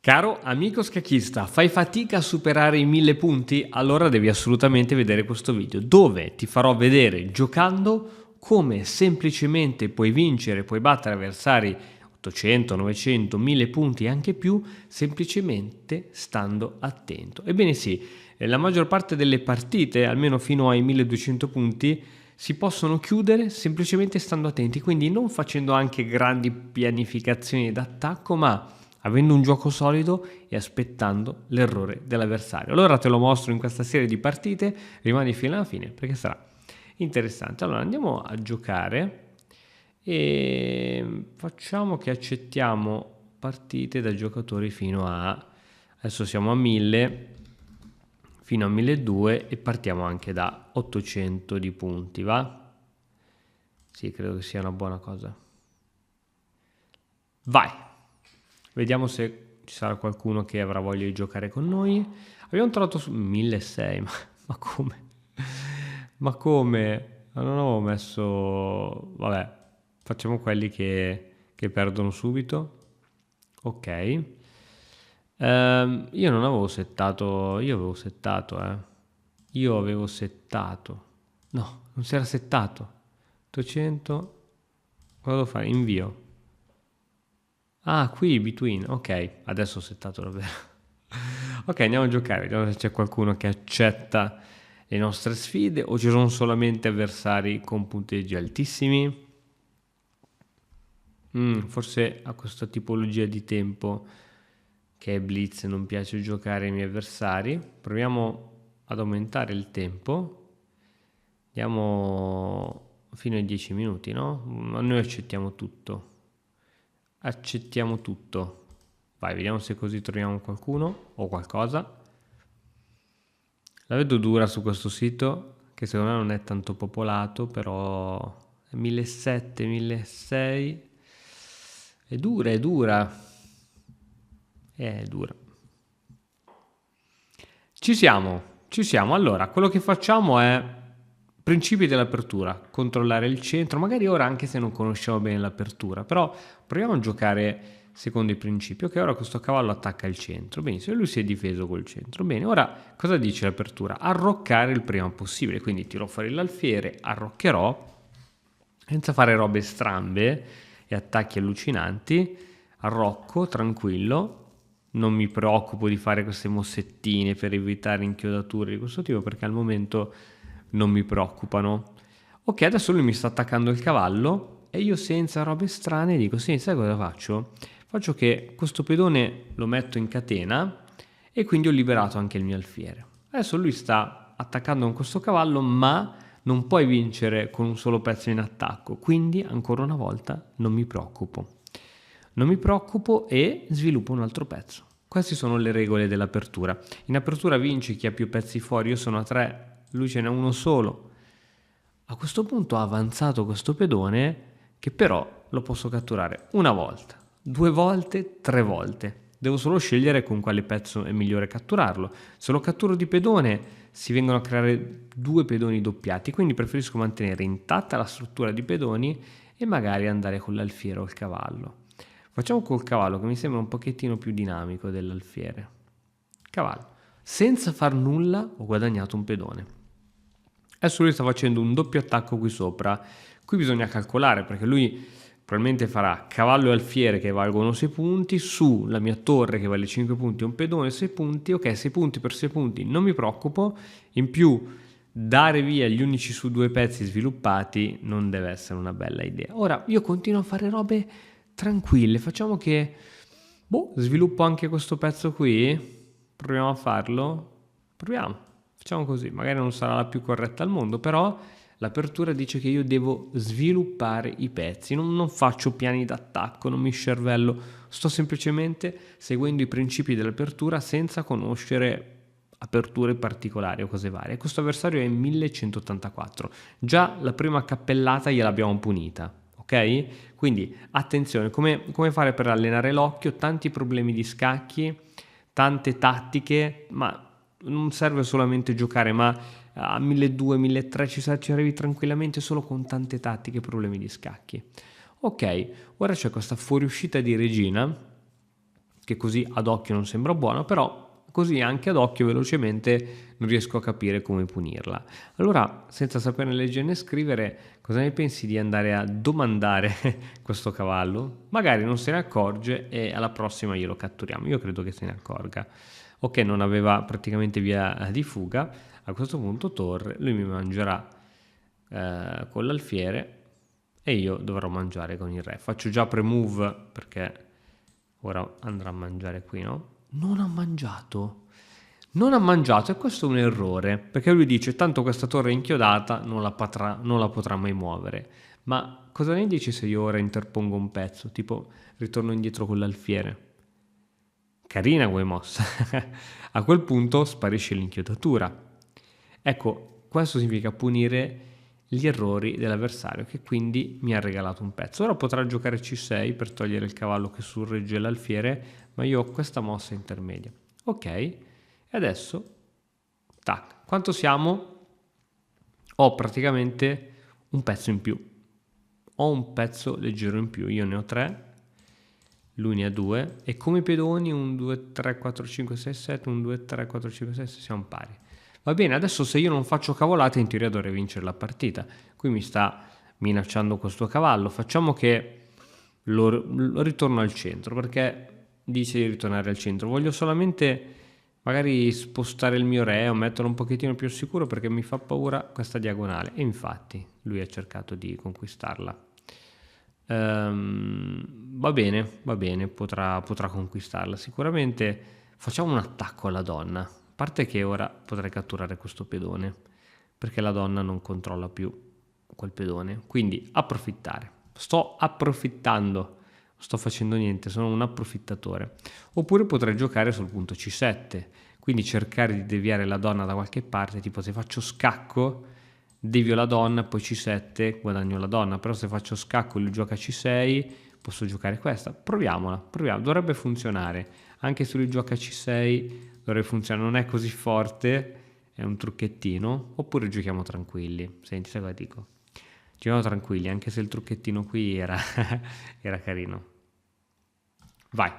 Caro amico scacchista, fai fatica a superare i 1000 punti? Allora devi assolutamente vedere questo video dove ti farò vedere giocando come semplicemente puoi vincere, puoi battere avversari 800, 900, 1000 punti e anche più semplicemente stando attento. Ebbene sì, la maggior parte delle partite, almeno fino ai 1200 punti, si possono chiudere semplicemente stando attenti, quindi non facendo anche grandi pianificazioni d'attacco, ma avendo un gioco solido e aspettando l'errore dell'avversario. Allora te lo mostro in questa serie di partite, rimani fino alla fine perché sarà interessante. Allora andiamo a giocare e facciamo che accettiamo partite da giocatori fino a, adesso siamo a 1000, fino a 1200 e partiamo anche da 800 di punti, va? Sì, credo che sia una buona cosa. Vai! Vediamo se ci sarà qualcuno che avrà voglia di giocare con noi. Abbiamo trovato su 1600, ma come? Ma come? Non avevo messo... Vabbè, facciamo quelli che perdono subito. Ok. Io non avevo settato... Io avevo settato, Io avevo settato. No, non si era settato. 800... Cosa devo fare? Invio. Ah, qui between, ok, adesso ho settato davvero. Ok, andiamo a giocare, vediamo se c'è qualcuno che accetta le nostre sfide o ci sono solamente avversari con punteggi altissimi. Forse a questa tipologia di tempo che è Blitz non piace giocare ai miei avversari. Proviamo ad aumentare il tempo. Andiamo fino ai 10 minuti, no? Ma noi accettiamo tutto. Accettiamo tutto. Vai, vediamo se così troviamo qualcuno o qualcosa. La vedo dura su questo sito, che secondo me non è tanto popolato, però è 1700, 1600. È dura, è dura. È dura. Ci siamo. Allora, quello che facciamo è principi dell'apertura, controllare il centro, magari ora anche se non conosciamo bene l'apertura, però proviamo a giocare secondo i principi. Ok, ora questo cavallo attacca il centro, benissimo, lui si è difeso col centro. Bene, ora cosa dice l'apertura? Arroccare il prima possibile, quindi tiro fuori l'alfiere, arroccherò, senza fare robe strambe e attacchi allucinanti, arrocco, tranquillo, non mi preoccupo di fare queste mossettine per evitare inchiodature di questo tipo perché al momento non mi preoccupano. Ok, adesso lui mi sta attaccando il cavallo e io senza robe strane dico, sì, sai cosa faccio? Faccio che questo pedone lo metto in catena e quindi ho liberato anche il mio alfiere. Adesso lui sta attaccando con questo cavallo, ma non puoi vincere con un solo pezzo in attacco, quindi ancora una volta non mi preoccupo. Non mi preoccupo e sviluppo un altro pezzo. Queste sono le regole dell'apertura. In apertura vince chi ha più pezzi fuori, io sono a 3, lui ce n'è uno solo. A questo punto ha avanzato questo pedone che però lo posso catturare una volta, 2 volte, 3 volte. Devo solo scegliere con quale pezzo è migliore catturarlo. Se lo catturo di pedone si vengono a creare 2 pedoni doppiati, quindi preferisco mantenere intatta la struttura di pedoni e magari andare con l'alfiere o il cavallo. Facciamo col cavallo che mi sembra un pochettino più dinamico dell'alfiere. Cavallo. Senza far nulla ho guadagnato un pedone. Adesso lui sta facendo un doppio attacco qui sopra. Qui bisogna calcolare perché lui probabilmente farà cavallo e alfiere che valgono 6 punti, su la mia torre che vale 5 punti, un pedone 6 punti, ok 6 punti per 6 punti, non mi preoccupo, in più dare via gli unici su 2 pezzi sviluppati non deve essere una bella idea. Ora io continuo a fare robe tranquille, facciamo che sviluppo anche questo pezzo qui, proviamo a farlo, facciamo così, magari non sarà la più corretta al mondo, però l'apertura dice che io devo sviluppare i pezzi, non faccio piani d'attacco, non mi scervello, sto semplicemente seguendo i principi dell'apertura senza conoscere aperture particolari o cose varie. Questo avversario è 1184, già la prima cappellata gliel'abbiamo punita. Ok? Quindi attenzione, come fare per allenare l'occhio, tanti problemi di scacchi, tante tattiche, ma non serve solamente giocare, ma a 1200, 1300 ci arrivi tranquillamente solo con tante tattiche e problemi di scacchi. Ok, ora c'è questa fuoriuscita di regina che così ad occhio non sembra buona, però così anche ad occhio velocemente non riesco a capire come punirla. Allora, senza saperne leggere né scrivere, cosa ne pensi di andare a domandare questo cavallo? Magari non se ne accorge e alla prossima glielo catturiamo. Io credo che se ne accorga. Ok, non aveva praticamente via di fuga. A questo punto torre, lui mi mangerà con l'alfiere e io dovrò mangiare con il re. Faccio già pre-move perché ora andrà a mangiare qui, no? Non ha mangiato. Non ha mangiato e questo è un errore, perché lui dice tanto questa torre è inchiodata, non la potrà mai muovere. Ma cosa ne dici se io ora interpongo un pezzo, tipo ritorno indietro con l'alfiere? Carina come mossa. A quel punto sparisce l'inchiodatura. Ecco, questo significa punire gli errori dell'avversario che quindi mi ha regalato un pezzo. Ora potrà giocare C6 per togliere il cavallo che sorregge l'alfiere, ma io ho questa mossa intermedia. Ok, e adesso, tac, quanto siamo? Ho praticamente un pezzo in più. Ho un pezzo leggero in più, io ne ho 3, lui ne ha 2 e come pedoni 1, 2, 3, 4, 5, 6, 7, 1, 2, 3, 4, 5, 6, 7, siamo pari. Va bene, adesso se io non faccio cavolate in teoria dovrei vincere la partita. Qui mi sta minacciando questo cavallo, facciamo che lo ritorno al centro perché dice di ritornare al centro. Voglio solamente magari spostare il mio re o metterlo un pochettino più al sicuro perché mi fa paura questa diagonale. E infatti lui ha cercato di conquistarla. Va bene, potrà conquistarla. Sicuramente facciamo un attacco alla donna. A parte che ora potrei catturare questo pedone, perché la donna non controlla più quel pedone. Quindi approfittare. Sto approfittando, non sto facendo niente, sono un approfittatore. Oppure potrei giocare sul punto C7, quindi cercare di deviare la donna da qualche parte, tipo se faccio scacco devio la donna, poi C7 guadagno la donna, però se faccio scacco e lui gioca C6 posso giocare questa. Proviamola, dovrebbe funzionare. Anche se lui gioca C6 dovrebbe funzionare, non è così forte, è un trucchettino, oppure giochiamo tranquilli. Senti, sai cosa dico? Giochiamo tranquilli, anche se il trucchettino qui era, era carino. Vai,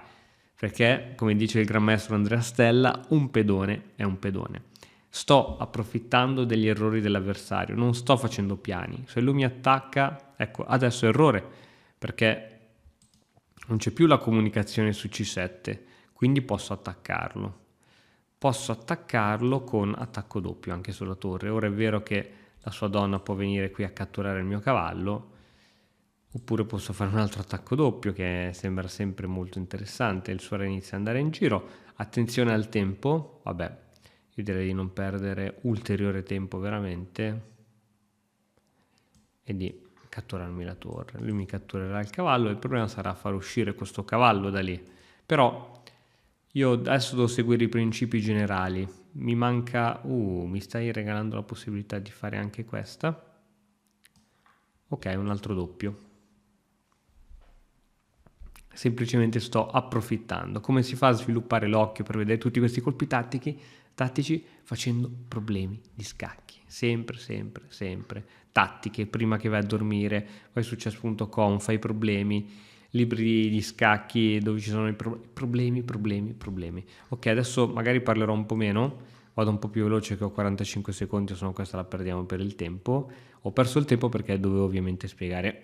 perché come dice il gran maestro Andrea Stella, un pedone è un pedone. Sto approfittando degli errori dell'avversario, non sto facendo piani. Se lui mi attacca, ecco, adesso errore, perché non c'è più la comunicazione su C7, quindi posso attaccarlo. Posso attaccarlo con attacco doppio anche sulla torre. Ora è vero che la sua donna può venire qui a catturare il mio cavallo, oppure posso fare un altro attacco doppio che sembra sempre molto interessante. Il suo re inizia ad andare in giro. Attenzione al tempo, vabbè, io direi di non perdere ulteriore tempo veramente e di catturarmi la torre. Lui mi catturerà il cavallo e il problema sarà far uscire questo cavallo da lì. Però io adesso devo seguire i principi generali. Mi manca... mi stai regalando la possibilità di fare anche questa. Ok, un altro doppio. Semplicemente sto approfittando. Come si fa a sviluppare l'occhio per vedere tutti questi colpi tattici? Facendo problemi di scacchi. Sempre, sempre, sempre. Tattiche, prima che vai a dormire, vai su chess.com, fai problemi, libri di scacchi dove ci sono i problemi. Ok, adesso magari parlerò un po' meno, vado un po' più veloce che ho 45 secondi, se no questa la perdiamo per il tempo. Ho perso il tempo perché dovevo ovviamente spiegare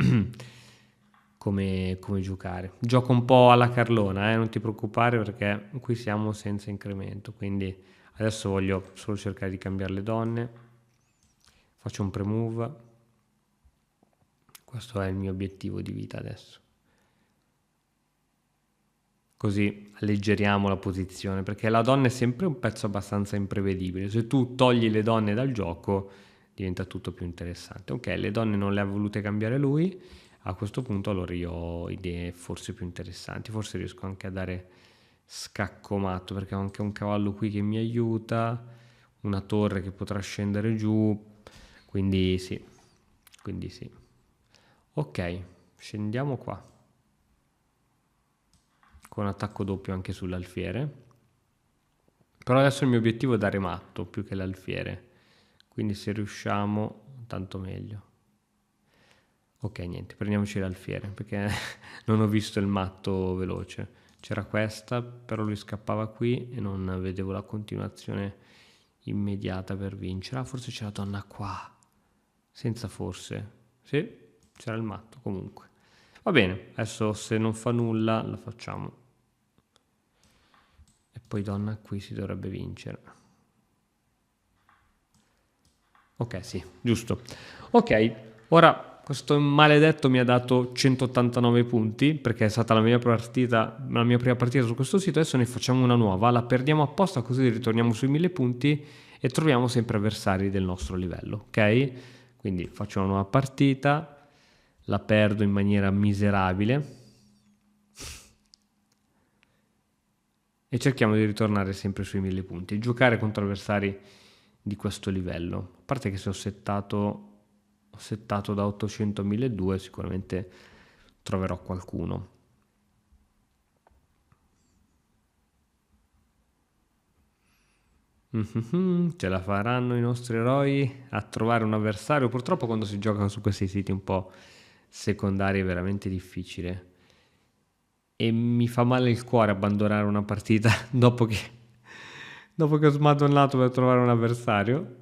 come giocare. Gioco un po' alla Carlona, non ti preoccupare perché qui siamo senza incremento, quindi adesso voglio solo cercare di cambiare le donne. Faccio un pre-move. Questo è il mio obiettivo di vita adesso. Così alleggeriamo la posizione, perché la donna è sempre un pezzo abbastanza imprevedibile. Se tu togli le donne dal gioco diventa tutto più interessante. Ok, le donne non le ha volute cambiare lui, a questo punto allora io ho idee forse più interessanti, forse riesco anche a dare scacco matto perché ho anche un cavallo qui che mi aiuta, una torre che potrà scendere giù, quindi sì. Ok, scendiamo qua con attacco doppio anche sull'alfiere, però adesso il mio obiettivo è dare matto più che l'alfiere, quindi se riusciamo tanto meglio. Ok, niente, prendiamoci l'alfiere perché non ho visto il matto veloce. C'era questa, però lui scappava qui e non vedevo la continuazione immediata per vincere. Ah, forse c'è la donna qua, senza forse. Sì, c'era il matto comunque. Va bene, adesso se non fa nulla la facciamo. E poi donna qui si dovrebbe vincere. Ok, sì, giusto. Ok, ora questo maledetto mi ha dato 189 punti perché è stata la mia prima partita su questo sito. Adesso ne facciamo una nuova, la perdiamo apposta così ritorniamo sui 1000 punti e troviamo sempre avversari del nostro livello, ok? Quindi faccio una nuova partita, la perdo in maniera miserabile e cerchiamo di ritornare sempre sui 1000 punti, giocare contro avversari di questo livello. A parte che se ho settato da 800 a 1200 sicuramente troverò qualcuno. Ce la faranno i nostri eroi a trovare un avversario? Purtroppo quando si gioca su questi siti un po' secondari è veramente difficile e mi fa male il cuore abbandonare una partita dopo che ho smatonnato per trovare un avversario.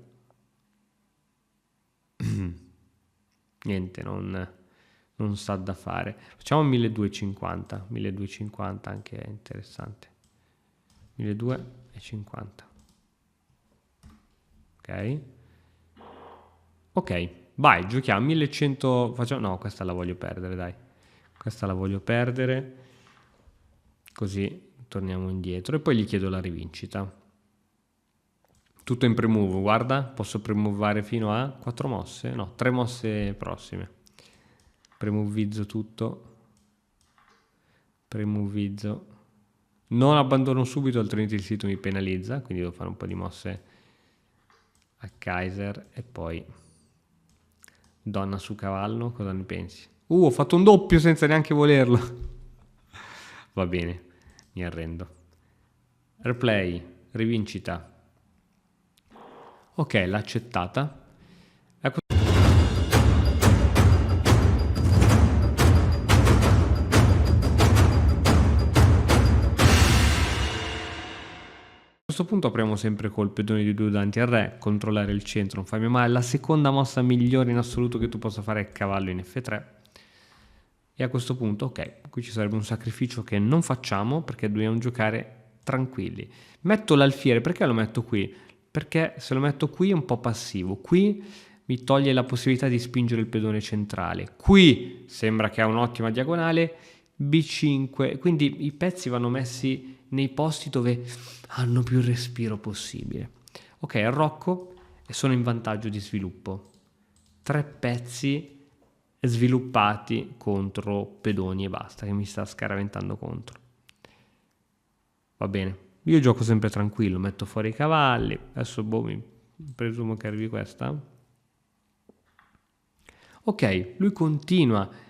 Niente, non sa da fare. Facciamo 1250, 1250 anche è interessante. 1250. Ok. Ok, vai, giochiamo 1100, facciamo, no, questa la voglio perdere, dai. Questa la voglio perdere, così torniamo indietro e poi gli chiedo la rivincita. Tutto in premove, guarda, posso premovare fino a 4 mosse? No, 3 mosse prossime. Premovizzo tutto. Premovizzo. Non abbandono subito, altrimenti il sito mi penalizza, quindi devo fare un po' di mosse a Kaiser e poi donna su cavallo, cosa ne pensi? Ho fatto un doppio senza neanche volerlo. Va bene, mi arrendo. Replay, rivincita. Ok, l'ha accettata. Ecco. A questo punto apriamo sempre col pedone di 2 davanti al re, controllare il centro, non farmi male. La seconda mossa migliore in assoluto che tu possa fare è cavallo in F3. E a questo punto, ok, qui ci sarebbe un sacrificio che non facciamo perché dobbiamo giocare tranquilli. Metto l'alfiere, perché lo metto qui? Perché se lo metto qui è un po' passivo. Qui mi toglie la possibilità di spingere il pedone centrale. Qui sembra che ha un'ottima diagonale, B5, quindi i pezzi vanno messi nei posti dove hanno più respiro possibile. Ok, arrocco e sono in vantaggio di sviluppo. 3 pezzi sviluppati contro pedoni e basta, che mi sta scaraventando contro. Va bene, io gioco sempre tranquillo, metto fuori i cavalli, adesso mi presumo che arrivi questa. Ok, lui continua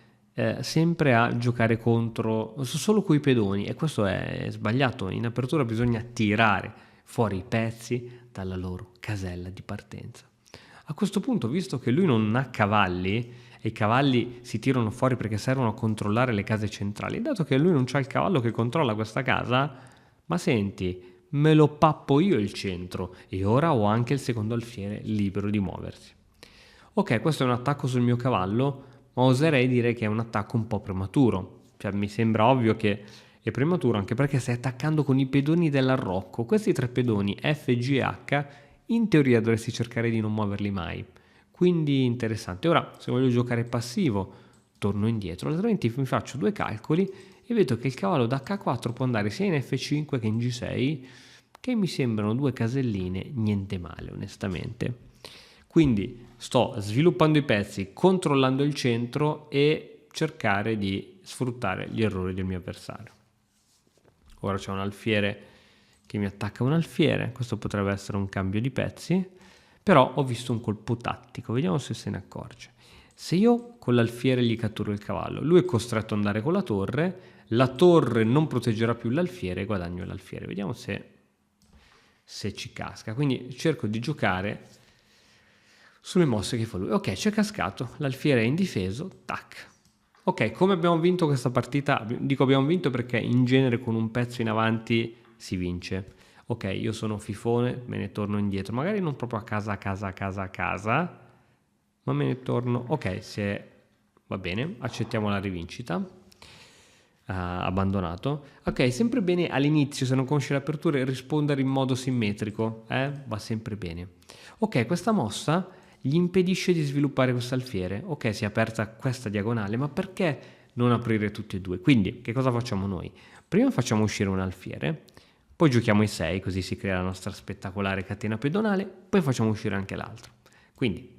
sempre a giocare contro solo coi pedoni e questo è sbagliato. In apertura bisogna tirare fuori i pezzi dalla loro casella di partenza. A questo punto, visto che lui non ha cavalli e i cavalli si tirano fuori perché servono a controllare le case centrali, dato che lui non c'ha il cavallo che controlla questa casa, ma senti, me lo pappo io il centro e ora ho anche il secondo alfiere libero di muoversi. Ok, questo è un attacco sul mio cavallo, ma oserei dire che è un attacco un po' prematuro. Cioè, mi sembra ovvio che è prematuro anche perché stai attaccando con i pedoni dell'arrocco. Questi 3 pedoni F, G e H in teoria dovresti cercare di non muoverli mai. Quindi interessante. Ora, se voglio giocare passivo, torno indietro, altrimenti mi faccio 2 calcoli e vedo che il cavallo da H4 può andare sia in F5 che in G6, che mi sembrano 2 caselline niente male, onestamente. Quindi sto sviluppando i pezzi, controllando il centro e cercare di sfruttare gli errori del mio avversario. Ora c'è un alfiere che mi attacca un alfiere, questo potrebbe essere un cambio di pezzi, però ho visto un colpo tattico, vediamo se se ne accorge. Se io con l'alfiere gli catturo il cavallo, lui è costretto ad andare con la torre non proteggerà più l'alfiere e guadagno l'alfiere, vediamo se ci casca. Quindi cerco di giocare sulle mosse che fa lui. Ok, c'è cascato, l'alfiere è indifeso, tac. Ok, come abbiamo vinto questa partita? Dico abbiamo vinto perché in genere con un pezzo in avanti si vince. Ok, io sono fifone, me ne torno indietro, magari non proprio a casa, a casa, a casa, a casa, ma me ne torno. Ok, se va bene, accettiamo la rivincita. Abbandonato. Ok, sempre bene all'inizio, se non conosci le aperture, rispondere in modo simmetrico, va sempre bene. Ok, questa mossa gli impedisce di sviluppare questo alfiere. Ok, si è aperta questa diagonale, ma perché non aprire tutti e due? Quindi, che cosa facciamo noi? Prima facciamo uscire un alfiere, poi giochiamo i 6, così si crea la nostra spettacolare catena pedonale, poi facciamo uscire anche l'altro. Quindi,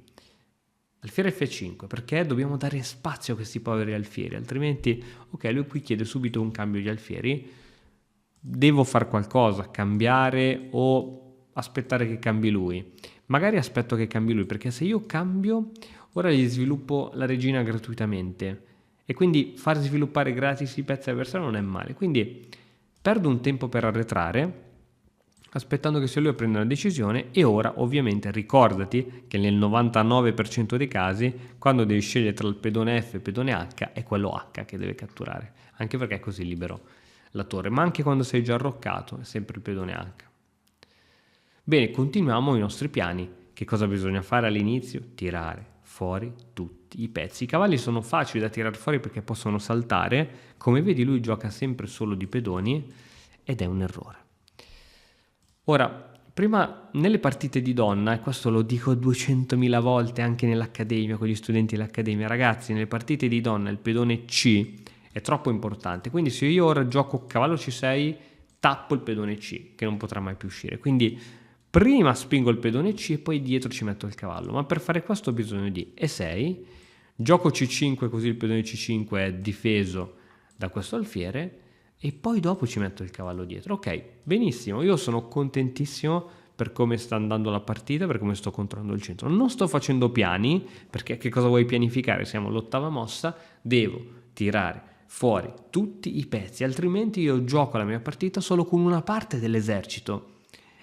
alfiere F5, perché dobbiamo dare spazio a questi poveri alfieri, altrimenti, ok, lui qui chiede subito un cambio di alfieri, devo fare qualcosa, cambiare o aspettare che cambi lui. Magari aspetto che cambi lui, perché se io cambio, ora gli sviluppo la regina gratuitamente e quindi far sviluppare gratis i pezzi avversari non è male. Quindi perdo un tempo per arretrare, aspettando che sia lui a prendere una decisione, e ora ovviamente ricordati che nel 99% dei casi quando devi scegliere tra il pedone F e il pedone H è quello H che deve catturare, anche perché è così libero la torre, ma anche quando sei già arroccato è sempre il pedone H. Bene, continuiamo i nostri piani. Che cosa bisogna fare all'inizio? Tirare fuori tutti i pezzi. I cavalli sono facili da tirare fuori perché possono saltare, come vedi lui gioca sempre solo di pedoni ed è un errore. Ora, prima nelle partite di donna, e questo lo dico 200.000 volte anche nell'accademia, con gli studenti dell'accademia, ragazzi, nelle partite di donna il pedone C è troppo importante, quindi se io ora gioco cavallo C6, tappo il pedone C, che non potrà mai più uscire, quindi prima spingo il pedone C e poi dietro ci metto il cavallo, ma per fare questo ho bisogno di E6, gioco C5 così il pedone C5 è difeso da questo alfiere, e poi dopo ci metto il cavallo dietro. Ok, benissimo, io sono contentissimo per come sta andando la partita, per come sto controllando il centro. Non sto facendo piani, perché che cosa vuoi pianificare? Siamo all'ottava mossa, devo tirare fuori tutti i pezzi, altrimenti io gioco la mia partita solo con una parte dell'esercito.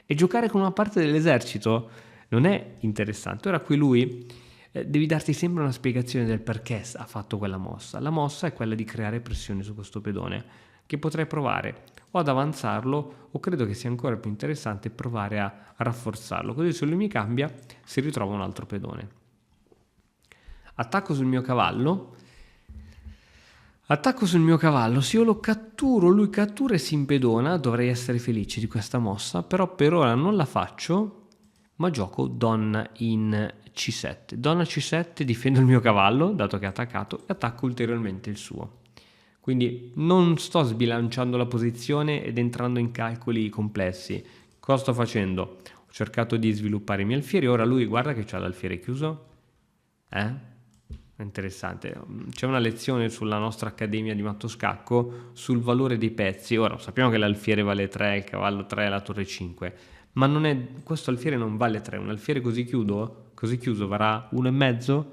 E giocare con una parte dell'esercito non è interessante. Ora qui lui devi darti sempre una spiegazione del perché ha fatto quella mossa. La mossa è quella di creare pressione su questo pedone, che potrei provare o ad avanzarlo, o credo che sia ancora più interessante provare a rafforzarlo, così se lui mi cambia si ritrova un altro pedone. Attacco sul mio cavallo, se io lo catturo, lui cattura e si impedona, dovrei essere felice di questa mossa, però per ora non la faccio, ma gioco donna in C7. Donna C7, difendo il mio cavallo, dato che è attaccato, e attacco ulteriormente il suo. Quindi non sto sbilanciando la posizione ed entrando in calcoli complessi. Cosa sto facendo? Ho cercato di sviluppare i miei alfieri, ora lui guarda che c'ha l'alfiere chiuso. È interessante. C'è una lezione sulla nostra accademia di Mattoscacco sul valore dei pezzi. Ora sappiamo che l'alfiere vale 3, il cavallo 3, la torre 5, ma non è, questo alfiere non vale 3, un alfiere così chiuso varrà 1,5,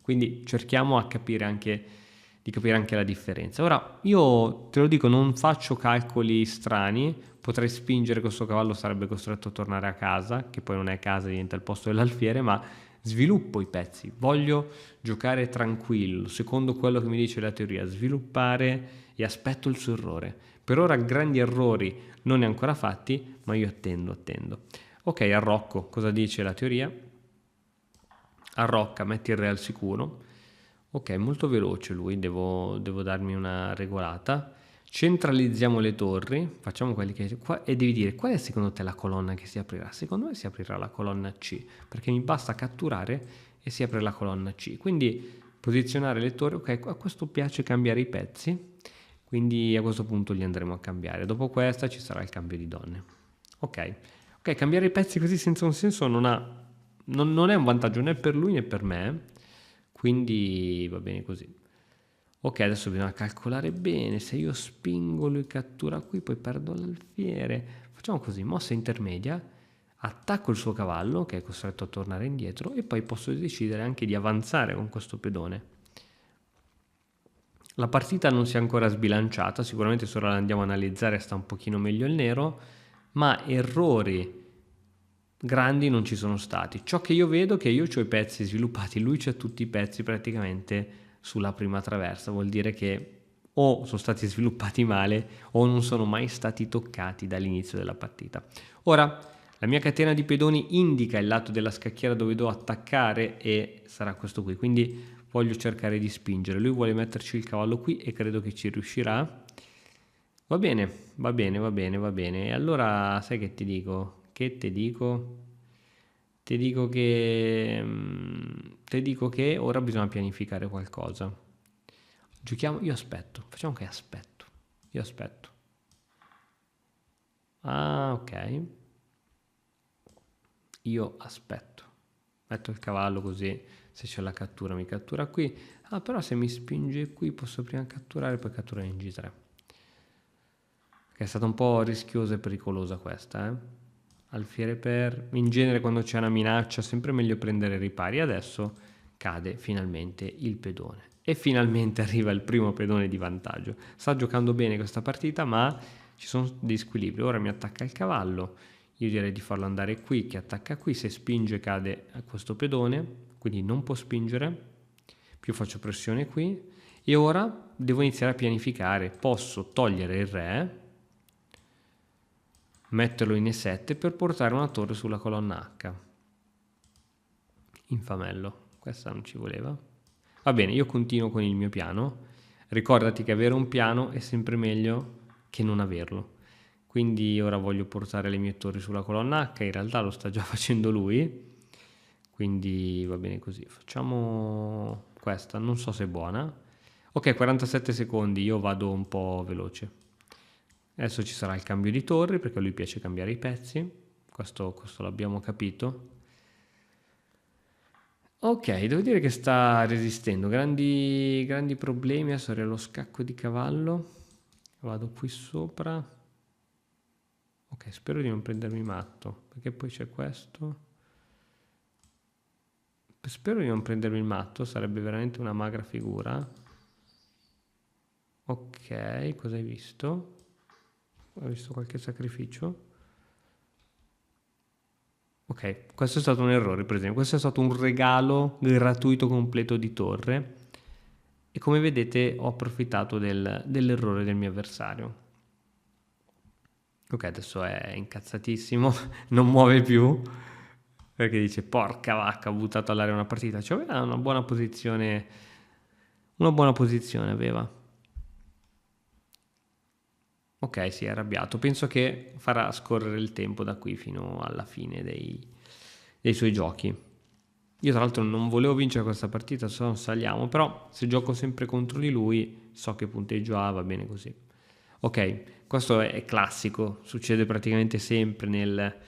quindi cerchiamo di capire anche la differenza. Ora io te lo dico, non faccio calcoli strani, potrei spingere questo cavallo, sarebbe costretto a tornare a casa, che poi non è casa, diventa il posto dell'alfiere, ma sviluppo i pezzi, voglio giocare tranquillo, secondo quello che mi dice la teoria, sviluppare e aspetto il suo errore. Per ora grandi errori non ne ha ancora fatti, ma io attendo. Ok, arrocco, cosa dice la teoria? Arrocca, metti il re al sicuro. Ok, molto veloce lui, devo darmi una regolata. Centralizziamo le torri, facciamo quelli che... e devi dire, qual è secondo te la colonna che si aprirà? Secondo me si aprirà la colonna C, perché mi basta catturare e si apre la colonna C. Quindi posizionare le torri, ok, a questo piace cambiare i pezzi, quindi a questo punto li andremo a cambiare. Dopo questa ci sarà il cambio di donne. Ok, cambiare i pezzi così senza un senso non è un vantaggio né per lui né per me, quindi va bene così. Ok, adesso bisogna calcolare bene, se io spingo lui cattura qui, poi perdo l'alfiere. Facciamo così, mossa intermedia, attacco il suo cavallo che è costretto a tornare indietro e poi posso decidere anche di avanzare con questo pedone. La partita non si è ancora sbilanciata, sicuramente se ora la andiamo a analizzare sta un pochino meglio il nero, ma errori grandi non ci sono stati. Ciò che io vedo è che io ho i pezzi sviluppati, lui c'ha tutti i pezzi praticamente sulla prima traversa, vuol dire che o sono stati sviluppati male o non sono mai stati toccati dall'inizio della partita. Ora, la mia catena di pedoni indica il lato della scacchiera dove devo attaccare e sarà questo qui, quindi voglio cercare di spingere. Lui vuole metterci il cavallo qui e credo che ci riuscirà. Va bene, va bene, va bene, va bene. E allora, sai che ti dico? Che ti dico? Ti dico che... ti dico che ora bisogna pianificare qualcosa. Giochiamo... Io aspetto. Facciamo che aspetto. Io aspetto. Ah, ok. Io aspetto. Metto il cavallo così, se c'è la cattura mi cattura qui. Ah, però se mi spinge qui posso prima catturare e poi catturare in G3. Che è stata un po' rischiosa e pericolosa questa, eh? Alfiere per... In genere quando c'è una minaccia è sempre meglio prendere ripari. Adesso cade finalmente il pedone. E finalmente arriva il primo pedone di vantaggio. Sta giocando bene questa partita, ma ci sono dei squilibri. Ora mi attacca il cavallo. Io direi di farlo andare qui, che attacca qui. Se spinge cade a questo pedone, quindi non può spingere. Più faccio pressione qui. E ora devo iniziare a pianificare. Posso togliere il re, metterlo in E7 per portare una torre sulla colonna H. Infamello, questa non ci voleva. Va bene, io continuo con il mio piano. Ricordati che avere un piano è sempre meglio che non averlo. Quindi ora voglio portare le mie torri sulla colonna H, in realtà lo sta già facendo lui. Quindi va bene così. Facciamo questa, non so se è buona. Ok, 47 secondi, io vado un po' veloce. Adesso ci sarà il cambio di torri perché a lui piace cambiare i pezzi, questo l'abbiamo capito. Ok, devo dire che sta resistendo, grandi problemi, adesso era lo scacco di cavallo, vado qui sopra, ok, spero di non prendermi matto, perché poi c'è questo, spero di non prendermi il matto, sarebbe veramente una magra figura. Ok, cosa hai visto? Ho visto qualche sacrificio. Ok, questo è stato un errore, per esempio. Questo è stato un regalo gratuito completo di torre. E come vedete ho approfittato dell'errore del mio avversario. Ok, adesso è incazzatissimo, non muove più. Perché dice, porca vacca, ho buttato all'aria una partita. Cioè aveva una buona posizione aveva. Ok, si è arrabbiato. Penso che farà scorrere il tempo da qui fino alla fine dei suoi giochi. Io tra l'altro non volevo vincere questa partita, se no saliamo, però se gioco sempre contro di lui so che punteggio ha, va bene così. Ok, questo è classico, succede praticamente sempre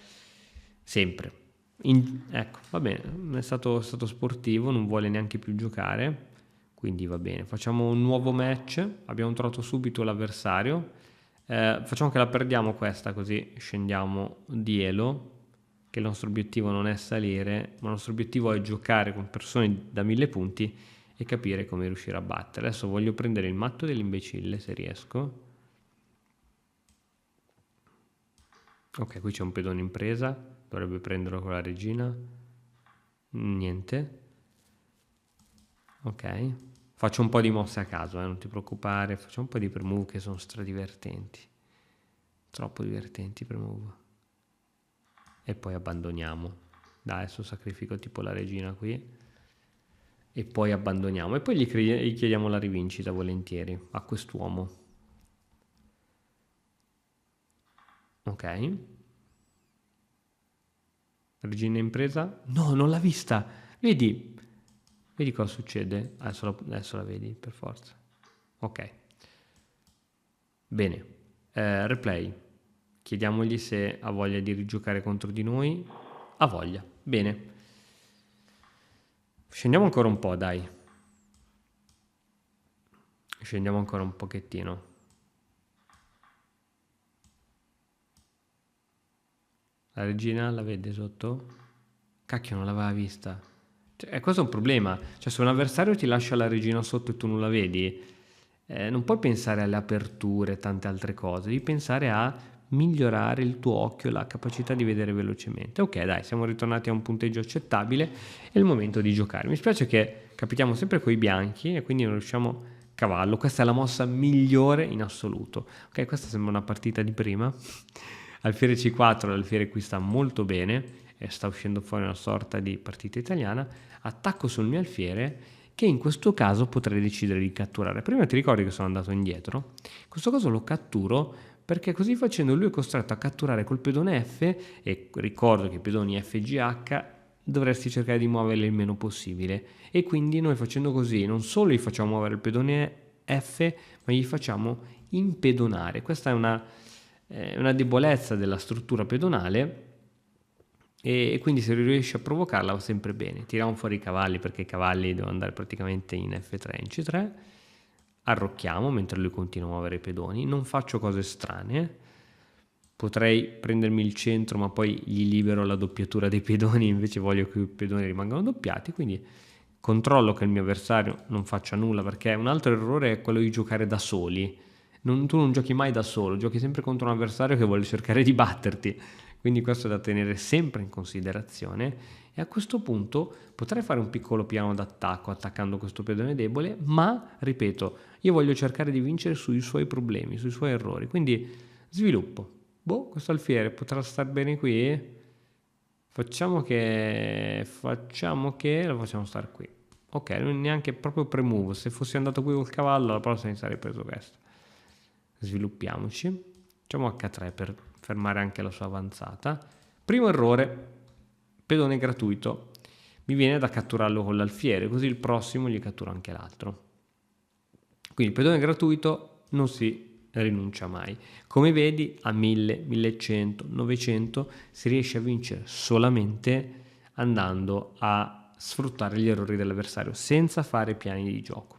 sempre. Ecco, va bene, è stato sportivo, non vuole neanche più giocare, quindi va bene. Facciamo un nuovo match, abbiamo trovato subito l'avversario. Facciamo che la perdiamo questa così scendiamo di elo, che il nostro obiettivo non è salire, ma il nostro obiettivo è giocare con persone da 1000 punti e capire come riuscire a battere. Adesso voglio prendere il matto dell'imbecille se riesco. Ok, qui c'è un pedone in presa, dovrebbe prenderlo con la regina. Niente. Ok. Faccio un po' di mosse a caso, non ti preoccupare, faccio un po' di premove che sono stradivertenti. Troppo divertenti premove. E poi abbandoniamo. Dai, adesso sacrifico tipo la regina qui. E poi abbandoniamo. E poi gli chiediamo la rivincita volentieri a quest'uomo. Ok. Regina in presa? No, non l'ha vista. Vedi cosa succede? Adesso la vedi per forza. Ok. Bene. Replay. Chiediamogli se ha voglia di rigiocare contro di noi. Ha voglia. Bene. Scendiamo ancora un po', dai. Scendiamo ancora un pochettino. La regina la vede sotto? Cacchio, non l'aveva vista. Cioè, questo è un problema. Cioè, se un avversario ti lascia la regina sotto e tu non la vedi, non puoi pensare alle aperture e tante altre cose. Devi pensare a migliorare il tuo occhio, la capacità di vedere velocemente. Ok, dai, siamo ritornati a un punteggio accettabile, è il momento di giocare. Mi spiace che capitiamo sempre coi bianchi e quindi non riusciamo. Cavallo, questa è la mossa migliore in assoluto. Ok, questa sembra una partita di prima. Alfiere C4, l'alfiere qui sta molto bene e sta uscendo fuori una sorta di partita italiana. Attacco sul mio alfiere, che in questo caso potrei decidere di catturare. Prima ti ricordi che sono andato indietro? In questo caso lo catturo perché così facendo lui è costretto a catturare col pedone F, e ricordo che i pedoni F e GH dovresti cercare di muoverli il meno possibile, e quindi noi facendo così non solo gli facciamo muovere il pedone F, ma gli facciamo impedonare. Questa è una debolezza della struttura pedonale, e quindi se riesci a provocarla va sempre bene. Tiriamo fuori i cavalli, perché i cavalli devono andare praticamente in F3 in C3, arrocchiamo mentre lui continua a muovere i pedoni, non faccio cose strane. Potrei prendermi il centro, ma poi gli libero la doppiatura dei pedoni, invece voglio che i pedoni rimangano doppiati, quindi controllo che il mio avversario non faccia nulla, perché un altro errore è quello di giocare da soli. Tu non giochi mai da solo, giochi sempre contro un avversario che vuole cercare di batterti, quindi questo è da tenere sempre in considerazione. E a questo punto potrei fare un piccolo piano d'attacco attaccando questo pedone debole, ma ripeto, io voglio cercare di vincere sui suoi problemi, sui suoi errori, quindi sviluppo. Questo alfiere potrà star bene qui? Facciamo che lo facciamo stare qui. Ok, non neanche proprio premove. Se fossi andato qui col cavallo, la prossima mi sarei preso questo. Sviluppiamoci. Facciamo H3 per fermare anche la sua avanzata. Primo errore, pedone gratuito. Mi viene da catturarlo con l'alfiere, così il prossimo gli cattura anche l'altro. Quindi il pedone gratuito non si rinuncia mai. Come vedi, a 1000, 1100, 900 si riesce a vincere solamente andando a sfruttare gli errori dell'avversario senza fare piani di gioco.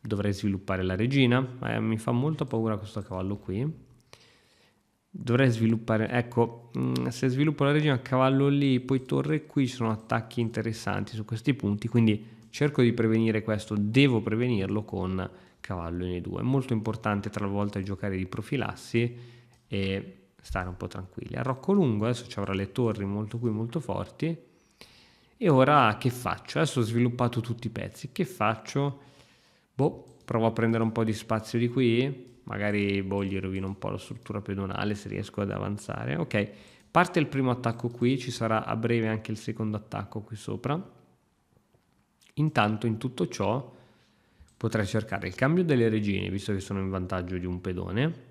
Dovrei sviluppare la regina, ma mi fa molta paura questo cavallo qui. Dovrei sviluppare, ecco, se sviluppo la regina, cavallo lì, poi torre qui, ci sono attacchi interessanti su questi punti, quindi cerco di prevenire questo, devo prevenirlo con cavallo in E2. È molto importante talvolta giocare di profilassi e stare un po' tranquilli. Arrocco lungo, adesso ci avrà le torri molto qui, molto forti. E ora che faccio? Adesso ho sviluppato tutti i pezzi, che faccio? Provo a prendere un po' di spazio di qui, magari gli rovino un po' la struttura pedonale se riesco ad avanzare. Ok, parte il primo attacco qui, ci sarà a breve anche il secondo attacco qui sopra. Intanto in tutto ciò potrei cercare il cambio delle regine, visto che sono in vantaggio di un pedone,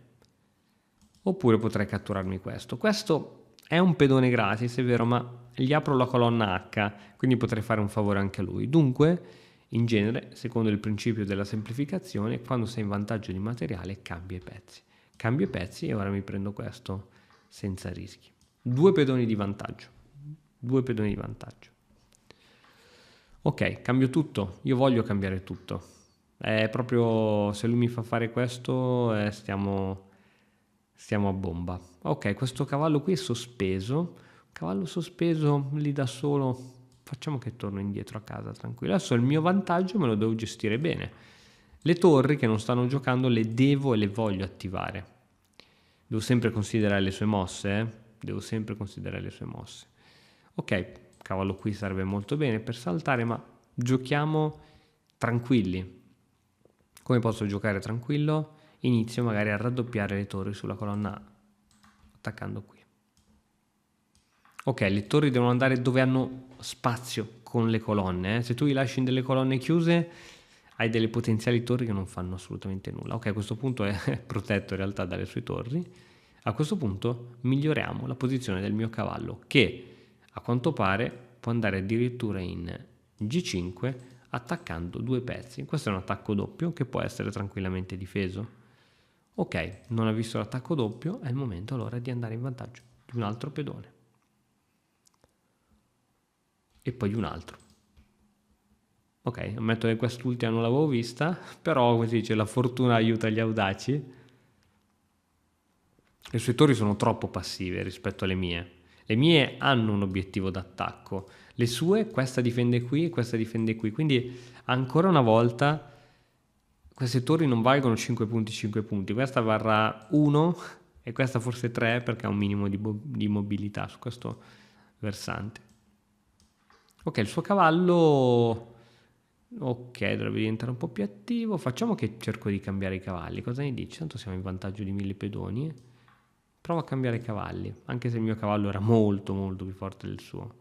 oppure potrei catturarmi questo. Questo è un pedone gratis, è vero, ma gli apro la colonna H, quindi potrei fare un favore anche a lui. Dunque, in genere, secondo il principio della semplificazione, quando sei in vantaggio di materiale, cambia i pezzi. Cambio i pezzi e ora mi prendo questo senza rischi. 2 pedoni di vantaggio. 2 pedoni di vantaggio. Ok, cambio tutto. Io voglio cambiare tutto. È proprio, se lui mi fa fare questo, stiamo a bomba. Ok, questo cavallo qui è sospeso. Cavallo sospeso lì da solo. Facciamo che torno indietro a casa tranquillo. Adesso il mio vantaggio me lo devo gestire bene. Le torri che non stanno giocando le devo e le voglio attivare. Devo sempre considerare le sue mosse. Devo sempre considerare le sue mosse. Ok, cavallo qui serve molto bene per saltare, ma giochiamo tranquilli. Come posso giocare tranquillo? Inizio magari a raddoppiare le torri sulla colonna A, attaccando qui. Ok, le torri devono andare dove hanno spazio con le colonne. Se tu li lasci in delle colonne chiuse, hai delle potenziali torri che non fanno assolutamente nulla. Ok, a questo punto è protetto in realtà dalle sue torri. A questo punto miglioriamo la posizione del mio cavallo, che a quanto pare può andare addirittura in G5 attaccando 2 pezzi. Questo è un attacco doppio che può essere tranquillamente difeso. Ok, non ha visto l'attacco doppio, è il momento allora di andare in vantaggio di un altro pedone. E poi di un altro. Ok, ammetto che quest'ultima non l'avevo vista, però così dice, la fortuna aiuta gli audaci. Le sue torri sono troppo passive rispetto alle mie. Le mie hanno un obiettivo d'attacco. Le sue, questa difende qui, questa difende qui. Quindi ancora una volta queste torri non valgono 5 punti, 5 punti. Questa varrà 1 e questa forse 3 perché ha un minimo di mobilità su questo versante. Ok, il suo cavallo, ok, dovrebbe diventare un po' più attivo. Facciamo che cerco di cambiare i cavalli. Cosa ne dici? Tanto siamo in vantaggio di 1000 pedoni. Prova a cambiare i cavalli, anche se il mio cavallo era molto molto più forte del suo.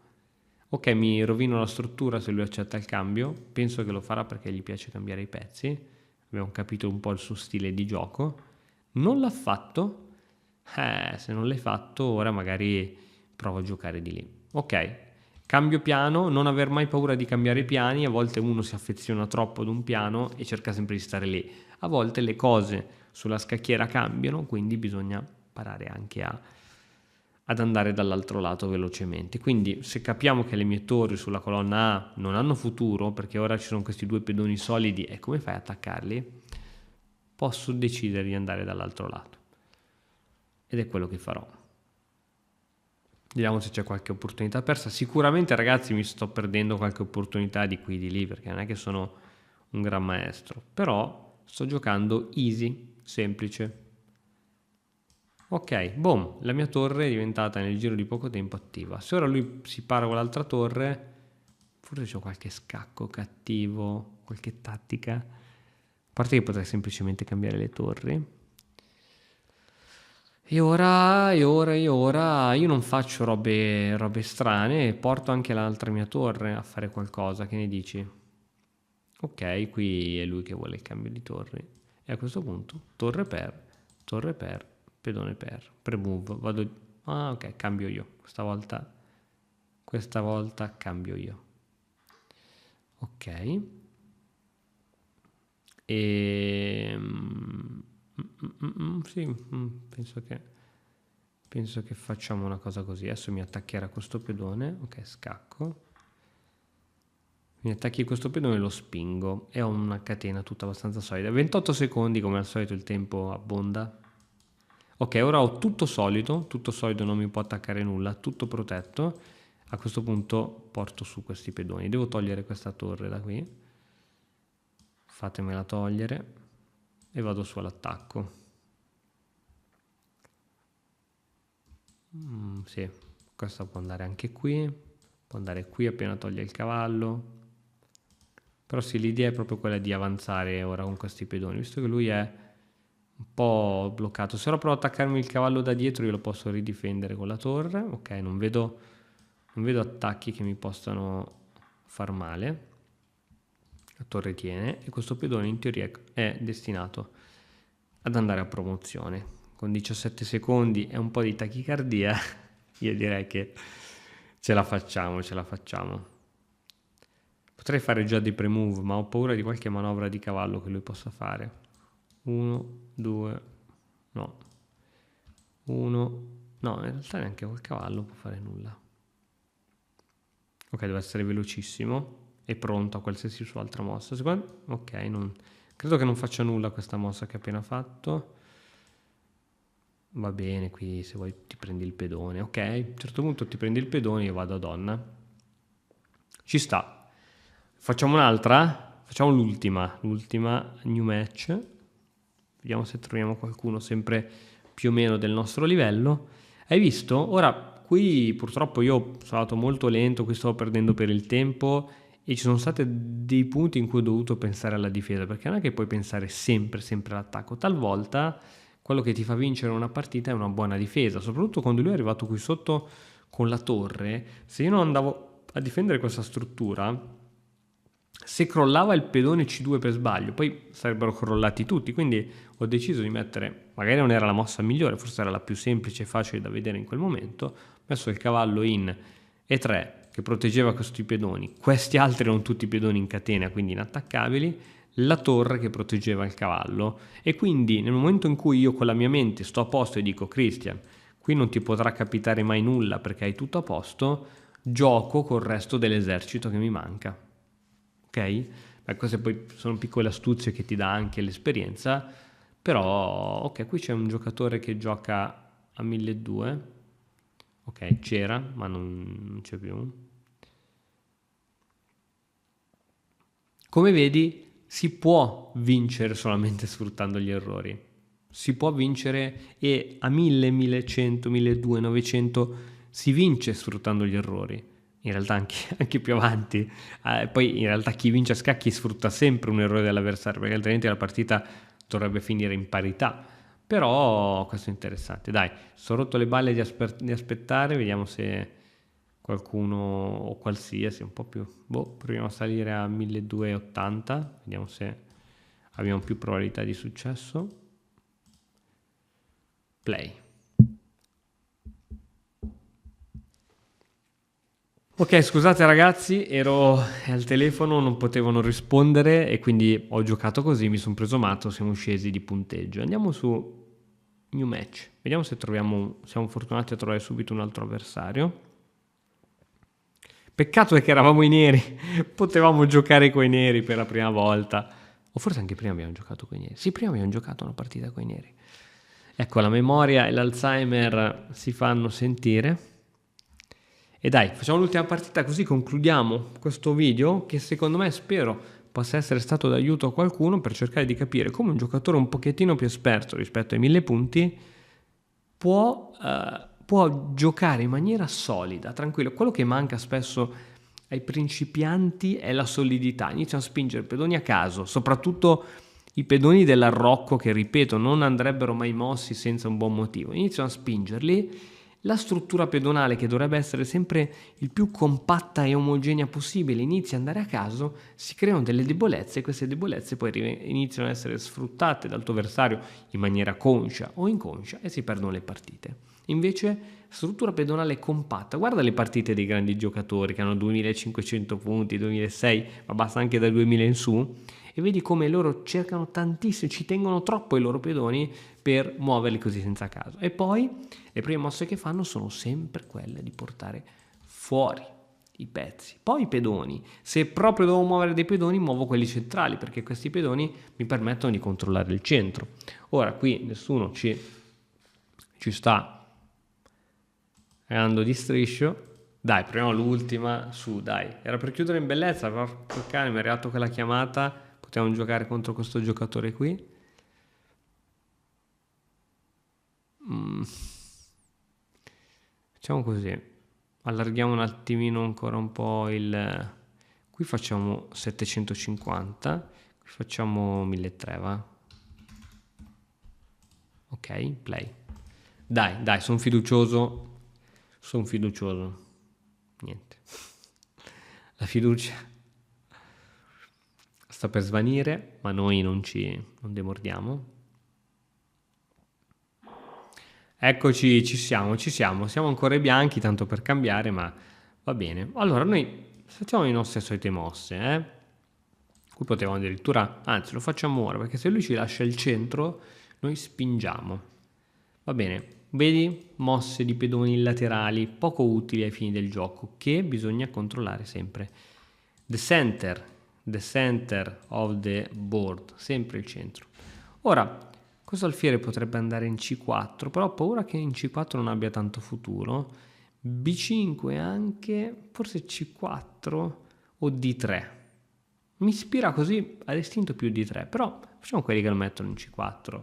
Ok, mi rovino la struttura se lui accetta il cambio. Penso che lo farà perché gli piace cambiare i pezzi. Abbiamo capito un po' il suo stile di gioco. Non l'ha fatto. Se non l'hai fatto, ora magari provo a giocare di lì. Ok, cambio piano, non aver mai paura di cambiare piani. A volte uno si affeziona troppo ad un piano e cerca sempre di stare lì. A volte le cose sulla scacchiera cambiano, quindi bisogna imparare anche ad andare dall'altro lato velocemente. Quindi se capiamo che le mie torri sulla colonna A non hanno futuro, perché ora ci sono questi due pedoni solidi, e come fai a attaccarli? Posso decidere di andare dall'altro lato. Ed è quello che farò. Vediamo se c'è qualche opportunità persa. Sicuramente, ragazzi, mi sto perdendo qualche opportunità di qui e di lì, perché non è che sono un gran maestro, però sto giocando easy, semplice. Ok, boom, la mia torre è diventata nel giro di poco tempo attiva. Se ora lui si para con l'altra torre, forse c'è qualche scacco cattivo, qualche tattica. A parte che potrei semplicemente cambiare le torri. E ora, io non faccio robe strane, porto anche l'altra mia torre a fare qualcosa, che ne dici? Ok, qui è lui che vuole il cambio di torri. E a questo punto, torre per, pedone per, pre-move, vado... Ah, ok, cambio io. Questa volta cambio io. Ok. E... sì, penso che facciamo una cosa così. Adesso mi attaccherà questo pedone. Ok, scacco. Mi attacchi questo pedone e lo spingo. E ho una catena tutta abbastanza solida. 28 secondi, come al solito il tempo abbonda. Ok, ora ho tutto solido, non mi può attaccare nulla, tutto protetto. A questo punto porto su questi pedoni. Devo togliere questa torre da qui. Fatemela togliere. E vado su all'attacco. Sì, questa può andare anche qui. Può andare qui appena toglie il cavallo. Però sì, l'idea è proprio quella di avanzare ora con questi pedoni, visto che lui è un po' bloccato. Se ora provo ad attaccarmi il cavallo da dietro, io lo posso ridifendere con la torre. Ok, non vedo attacchi che mi possano far male. La torre tiene e questo pedone in teoria è destinato ad andare a promozione. Con 17 secondi e un po' di tachicardia, io direi che ce la facciamo. Potrei fare già dei pre-move, ma ho paura di qualche manovra di cavallo che lui possa fare. 1, 2, no. 1, no, in realtà neanche col cavallo può fare nulla. Ok, deve essere velocissimo e pronto a qualsiasi sua altra mossa. Ok, credo che non faccia nulla questa mossa che ha appena fatto. Va bene, qui se vuoi ti prendi il pedone. Ok, a un certo punto ti prendi il pedone e io vado a donna. Ci sta. Facciamo un'altra? Facciamo l'ultima new match. Vediamo se troviamo qualcuno sempre più o meno del nostro livello. Hai visto? Ora, qui purtroppo io sono andato molto lento, qui stavo perdendo per il tempo e ci sono stati dei punti in cui ho dovuto pensare alla difesa, perché non è che puoi pensare sempre all'attacco. Talvolta quello che ti fa vincere una partita è una buona difesa, soprattutto quando lui è arrivato qui sotto con la torre. Se io non andavo a difendere questa struttura, se crollava il pedone C2 per sbaglio, poi sarebbero crollati tutti, quindi ho deciso di mettere, magari non era la mossa migliore, forse era la più semplice e facile da vedere in quel momento, ho messo il cavallo in E3 che proteggeva questi pedoni, questi altri erano tutti pedoni in catena, quindi inattaccabili, la torre che proteggeva il cavallo, e quindi nel momento in cui io con la mia mente sto a posto e dico Christian, qui non ti potrà capitare mai nulla perché hai tutto a posto, gioco col resto dell'esercito che mi manca. Ok? Beh, queste poi sono piccole astuzie che ti dà anche l'esperienza, però ok, qui c'è un giocatore che gioca a 1200, ok, c'era, ma non c'è più. Come vedi, si può vincere solamente sfruttando gli errori. si può vincere, e a 1000, 1100, 1200, 900 si vince sfruttando gli errori. In realtà anche più avanti. Poi in realtà chi vince a scacchi sfrutta sempre un errore dell'avversario, perché altrimenti la partita dovrebbe finire in parità. Però questo è interessante. Dai, sono rotto le balle di aspettare, vediamo se qualcuno o qualsiasi un po' più. Proviamo a salire a 1280, vediamo se abbiamo più probabilità di successo. Play. Ok, scusate ragazzi, ero al telefono, non potevano rispondere e quindi ho giocato così, mi sono preso matto, siamo scesi di punteggio. Andiamo su New Match, vediamo se siamo fortunati a trovare subito un altro avversario. Peccato è che eravamo i neri, potevamo giocare coi neri per la prima volta. O forse anche prima abbiamo giocato coi neri. Sì, prima abbiamo giocato una partita coi neri. Ecco, la memoria e l'Alzheimer si fanno sentire. E dai, facciamo l'ultima partita così concludiamo questo video che secondo me spero possa essere stato d'aiuto a qualcuno per cercare di capire come un giocatore un pochettino più esperto rispetto ai 1000 punti può giocare in maniera solida, tranquillo. Quello che manca spesso ai principianti è la solidità. Iniziano a spingere pedoni a caso, soprattutto i pedoni dell'arrocco che, ripeto, non andrebbero mai mossi senza un buon motivo. Iniziano a spingerli. La struttura pedonale, che dovrebbe essere sempre il più compatta e omogenea possibile, inizia ad andare a caso, si creano delle debolezze e queste debolezze poi iniziano ad essere sfruttate dal tuo avversario in maniera conscia o inconscia e si perdono le partite. Invece, struttura pedonale compatta, guarda le partite dei grandi giocatori che hanno 2500 punti, 2006, ma basta anche da 2000 in su, e vedi come loro cercano tantissimo, ci tengono troppo i loro pedoni per muoverli così senza caso. E poi le prime mosse che fanno sono sempre quelle di portare fuori i pezzi. Poi i pedoni, se proprio devo muovere dei pedoni, muovo quelli centrali, perché questi pedoni mi permettono di controllare il centro. Ora qui nessuno ci sta andando di striscio. Dai, proviamo l'ultima, su, dai. Era per chiudere in bellezza, porco cane, mi è arrivato quella chiamata. Potevamo giocare contro questo giocatore qui. Facciamo così. Allarghiamo un attimino ancora un po' il... Qui facciamo 750. Qui facciamo 1300, va? Ok, play. Dai, sono fiducioso. Niente. La fiducia sta per svanire, ma noi non demordiamo. Eccoci, ci siamo. Siamo ancora bianchi, tanto per cambiare, ma va bene. Allora, noi facciamo le nostre solite mosse, Qui potevamo addirittura, anzi lo facciamo ora, perché se lui ci lascia il centro, noi spingiamo. Va bene, vedi? Mosse di pedoni laterali, poco utili ai fini del gioco, che bisogna controllare sempre. The center of the board, sempre il centro. Ora, questo alfiere potrebbe andare in C4, però ho paura che in C4 non abbia tanto futuro. B5 anche, forse C4 o D3. Mi ispira così ad istinto più D3, però facciamo quelli che lo mettono in C4.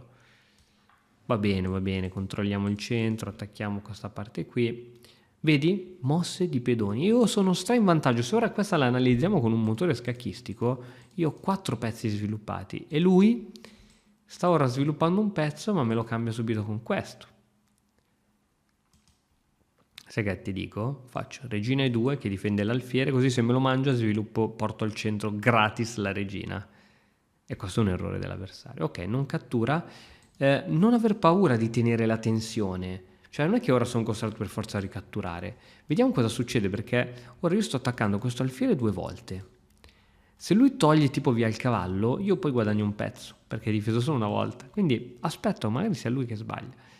Va bene, controlliamo il centro, attacchiamo questa parte qui. Vedi? Mosse di pedoni. Io sono stra in vantaggio. Se ora questa la analizziamo con un motore scacchistico, io ho 4 pezzi sviluppati e lui sta ora sviluppando un pezzo, ma me lo cambia subito con questo. Sai che ti dico? Faccio regina E2 che difende l'alfiere, così se me lo mangio sviluppo, porto al centro gratis la regina. E questo è un errore dell'avversario. Ok, non cattura. Non aver paura di tenere la tensione. Cioè non è che ora sono costretto per forza a ricatturare. Vediamo cosa succede, perché ora io sto attaccando questo alfiere 2 volte. Se lui toglie tipo via il cavallo, io poi guadagno un pezzo, perché è difeso solo una volta. Quindi aspetto, magari sia lui che sbaglia.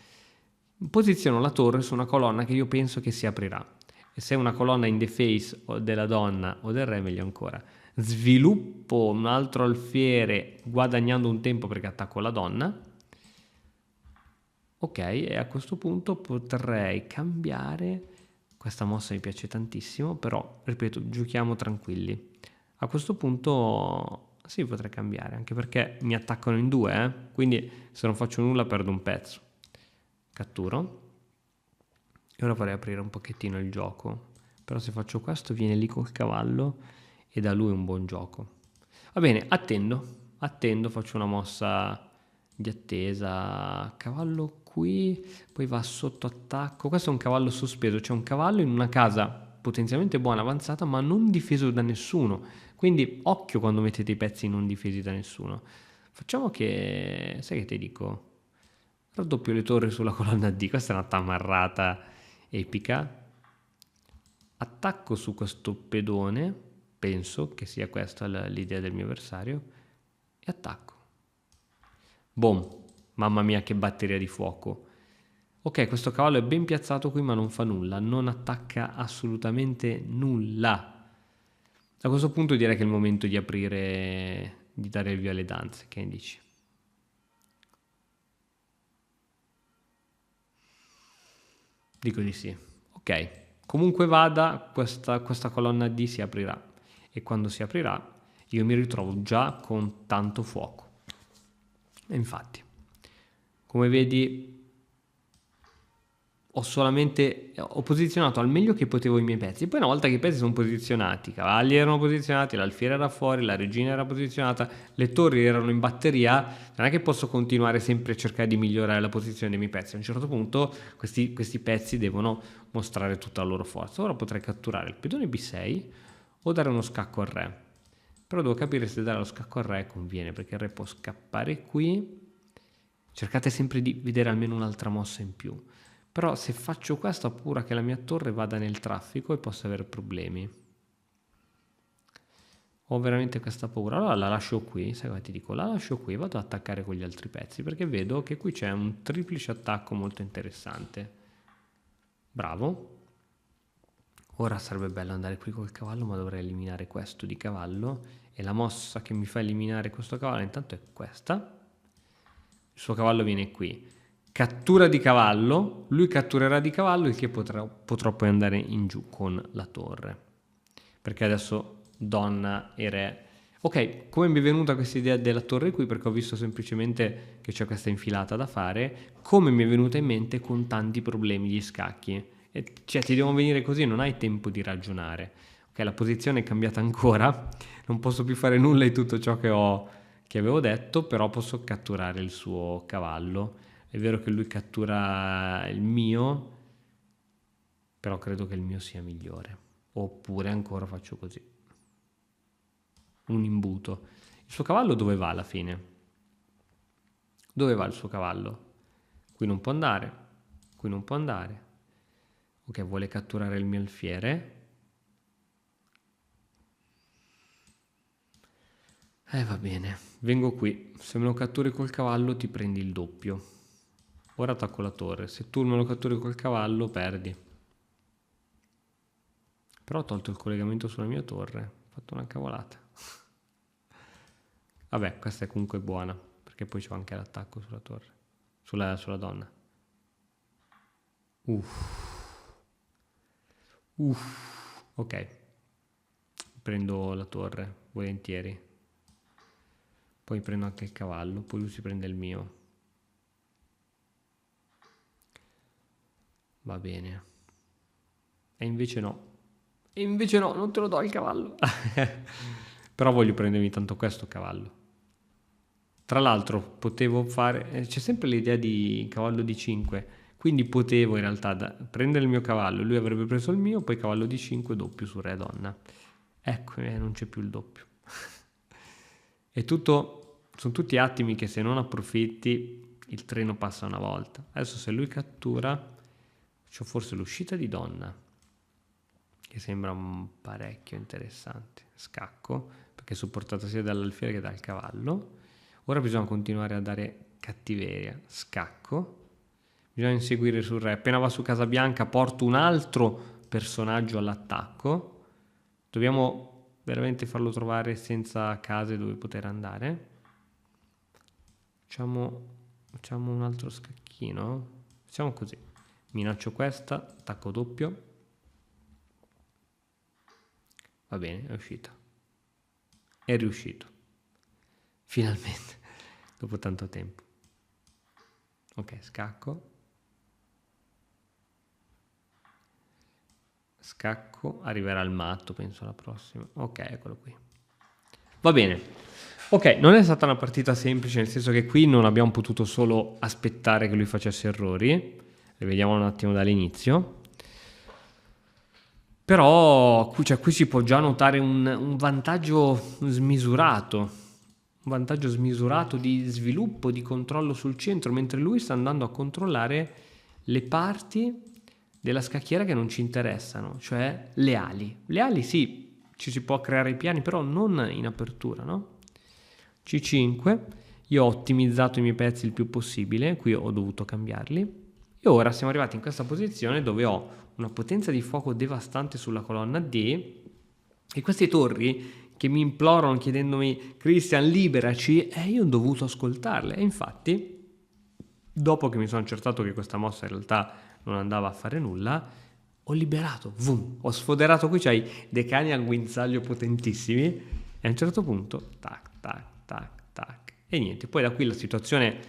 Posiziono la torre su una colonna che io penso che si aprirà. E se è una colonna in the face o della donna o del re, meglio ancora. Sviluppo un altro alfiere guadagnando un tempo perché attacco la donna. Ok, e a questo punto potrei cambiare. Questa mossa mi piace tantissimo, però, ripeto, giochiamo tranquilli. A questo punto Sì, potrei cambiare, anche perché mi attaccano in due, quindi se non faccio nulla perdo un pezzo. Catturo. E ora vorrei aprire un pochettino il gioco. Però se faccio questo viene lì col cavallo e da lui un buon gioco. Va bene, attendo, faccio una mossa di attesa. Cavallo qui, poi va sotto attacco. Questo è un cavallo sospeso, c'è un cavallo in una casa potenzialmente buona, avanzata, ma non difeso da nessuno. Quindi occhio quando mettete i pezzi non difesi da nessuno. Facciamo che, sai che ti dico? Raddoppio le torri sulla colonna D, questa è una tamarrata epica. Attacco su questo pedone, penso che sia questa l'idea del mio avversario, e attacco. Boom, mamma mia che batteria di fuoco. Ok, questo cavallo è ben piazzato qui ma non fa nulla, non attacca assolutamente nulla. A questo punto direi che è il momento di aprire, di dare il via alle danze, che ne dici? Dico di sì. Ok, comunque vada, questa colonna D si aprirà e quando si aprirà io mi ritrovo già con tanto fuoco. E infatti, come vedi, ho posizionato al meglio che potevo i miei pezzi. Poi una volta che i pezzi sono posizionati, i cavalli erano posizionati, l'alfiere era fuori, la regina era posizionata, le torri erano in batteria, non è che posso continuare sempre a cercare di migliorare la posizione dei miei pezzi. A un certo punto questi pezzi devono mostrare tutta la loro forza. Ora potrei catturare il pedone B6 o dare uno scacco al re. Però devo capire se dare lo scacco al re conviene, perché il re può scappare qui. Cercate sempre di vedere almeno un'altra mossa in più. Però se faccio questo ho paura che la mia torre vada nel traffico e possa avere problemi. Ho veramente questa paura. Allora la lascio qui, sai cosa ti dico? La lascio qui, vado ad attaccare con gli altri pezzi, perché vedo che qui c'è un triplice attacco molto interessante. Bravo. Ora sarebbe bello andare qui col cavallo, ma dovrei eliminare questo di cavallo. E la mossa che mi fa eliminare questo cavallo intanto è questa. Il suo cavallo viene qui. Cattura di cavallo, lui catturerà di cavallo, il che potrò poi andare in giù con la torre. Perché adesso donna e re. Ok, come mi è venuta questa idea della torre qui? Perché ho visto semplicemente che c'è questa infilata da fare. Come mi è venuta in mente con tanti problemi di scacchi. E, cioè ti devono venire così, non hai tempo di ragionare. Ok, la posizione è cambiata ancora, non posso più fare nulla di tutto ciò che avevo detto, però posso catturare il suo cavallo. È vero che lui cattura il mio, però credo che il mio sia migliore. Oppure ancora faccio così. Un imbuto. Il suo cavallo dove va alla fine? Dove va il suo cavallo? Qui non può andare. Qui non può andare. Ok, vuole catturare il mio alfiere. Va bene. Vengo qui. Se me lo catturi col cavallo ti prendi il doppio. Ora attacco la torre. Se tu me lo catturi col cavallo perdi. Però ho tolto il collegamento sulla mia torre. Ho fatto una cavolata. Vabbè, questa è comunque buona, perché poi c'ho anche l'attacco sulla torre, sulla donna. Ok. Prendo la torre, volentieri. Poi prendo anche il cavallo, poi lui si prende il mio. Va bene. E invece no. E invece no, non te lo do il cavallo. Però voglio prendermi tanto questo cavallo. Tra l'altro potevo fare, c'è sempre l'idea di cavallo di 5, quindi potevo in realtà prendere il mio cavallo, lui avrebbe preso il mio, poi cavallo di 5 doppio su re donna. Ecco, non c'è più il doppio. È tutto, sono tutti attimi che se non approfitti il treno passa una volta. Adesso se lui cattura, c'ho forse l'uscita di donna, che sembra un parecchio interessante. Scacco, perché è supportata sia dall'alfiere che dal cavallo. Ora bisogna continuare a dare cattiveria. Scacco. Bisogna inseguire sul re. Appena va su Casabianca porto un altro personaggio all'attacco. Dobbiamo veramente farlo trovare senza case dove poter andare. Facciamo un altro scacchino. Facciamo così. Minaccio questa, attacco doppio. Va bene, è uscito. È riuscito. finalmente, dopo tanto tempo. Ok, scacco, arriverà il matto, penso alla prossima. Ok, eccolo qui. Va bene. Ok, non è stata una partita semplice, nel senso che qui non abbiamo potuto solo aspettare che lui facesse errori. Rivediamo un attimo dall'inizio. Però qui si può già notare un vantaggio smisurato. Un vantaggio smisurato di sviluppo, di controllo sul centro, mentre lui sta andando a controllare le parti della scacchiera che non ci interessano, cioè le ali. Le ali sì, ci si può creare i piani, però non in apertura, no? C5, io ho ottimizzato i miei pezzi il più possibile, qui ho dovuto cambiarli. E ora siamo arrivati in questa posizione dove ho una potenza di fuoco devastante sulla colonna D e queste torri che mi implorano chiedendomi Christian liberaci, e io ho dovuto ascoltarle. E infatti, dopo che mi sono accertato che questa mossa in realtà non andava a fare nulla, ho liberato, ho sfoderato. Qui c'hai dei cani al guinzaglio potentissimi e a un certo punto tac tac tac tac e niente. Poi da qui la situazione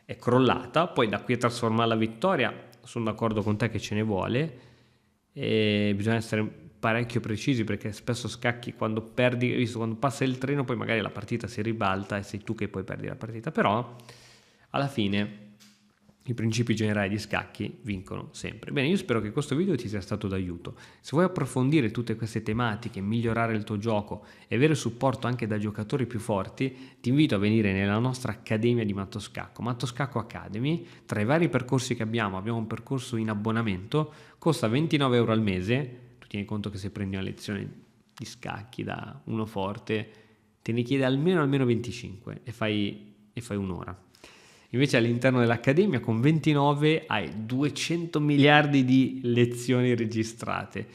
è crollata, poi da qui a trasformare la vittoria sono d'accordo con te che ce ne vuole e bisogna essere parecchio precisi, perché spesso scacchi quando perdi, visto quando passa il treno poi magari la partita si ribalta e sei tu che poi perdi la partita, però alla fine i principi generali di scacchi vincono sempre. Bene, io spero che questo video ti sia stato d'aiuto. Se vuoi approfondire tutte queste tematiche, migliorare il tuo gioco e avere supporto anche da giocatori più forti, ti invito a venire nella nostra accademia di Matto Scacco Academy. Tra i vari percorsi che abbiamo un percorso in abbonamento, costa 29 euro al mese. Tu tieni conto che se prendi una lezione di scacchi da uno forte, te ne chiede almeno 25 e fai un'ora. Invece all'interno dell'Accademia con 29 hai 200 miliardi di lezioni registrate,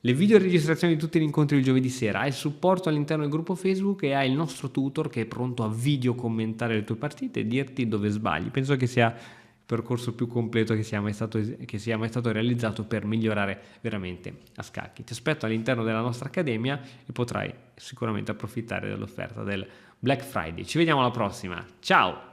le video registrazioni di tutti gli incontri il giovedì sera, hai il supporto all'interno del gruppo Facebook e hai il nostro tutor che è pronto a video commentare le tue partite e dirti dove sbagli. Penso che sia il percorso più completo che sia mai stato realizzato per migliorare veramente a scacchi. Ti aspetto all'interno della nostra Accademia e potrai sicuramente approfittare dell'offerta del Black Friday. Ci vediamo alla prossima, ciao!